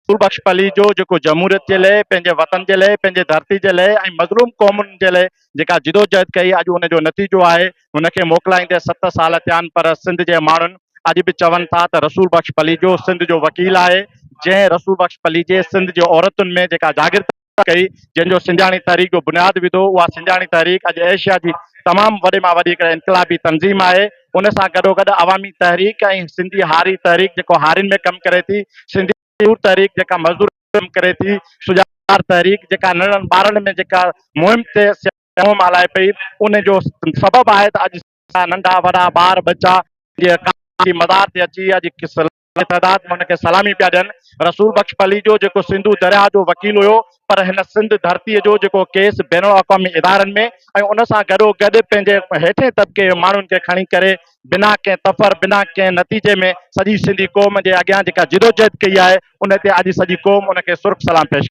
रसूल बख्श पली जो जेको जमहूरियत जे लाइ, पंहिंजे वतन जे लाइ, पंहिंजे धरती जे लाइ ऐं मज़लूम क़ौमुनि जे लाइ जेका जिदोजहद कई, अॼु उनजो नतीजो आहे। हुनखे मोकिलाईंदे 7 साल थिया आहिनि, पर सिंध जे माण्हुनि अॼु बि चवनि था त रसूल बख्श पली जो सिंध जो वकील आहे। जंहिं रसूल बख्श पली जे सिंध जो औरतुनि में जेका जागृति कई, जंहिंजो सिंजाणी तहरीक जो बुनियादु विधो, उहा सिंजाणी तहरीक अॼु एशिया जी तमामु वॾे मां वॾी हिकिड़े इनक़लाबी तंज़ीम आहे। उन सां गॾोगॾु अवामी तहरीक ऐं सिंधी हारी तहरीक जेको हारियुनि में कमु करे थी, सिंधी मज़दूर तहरीक जेका मज़दूर कमु करे थी, सुजाॻ तहरीक जेका नंढनि ॿारनि में जेका मुहिम ते मुहिम हलाए पई, उन जो सबबु आहे त अॼु नंढा वॾा ॿार बच्चा जीअं मदार ते अची अॼु तइदाद में हुनखे सलामी पिया ॾियनि। रसूल बख्श पली जो जेको सिंधु दरिया जो वकील हुयो, पर हिन सिंध धरतीअ जो जेको केस बैन अक़वामी इदारनि में ऐं उन सां गॾोगॾु पंहिंजे हेठे तबिके माण्हुनि खे खणी करे बिना कंहिं तफ़र, बिना कंहिं नतीजे में सॼी सिंधी क़ौम जे अॻियां जेका जिदोजहद कई आहे, उन ते अॼु सॼी क़ौम उनखे सुर्ख़ सलाम पेश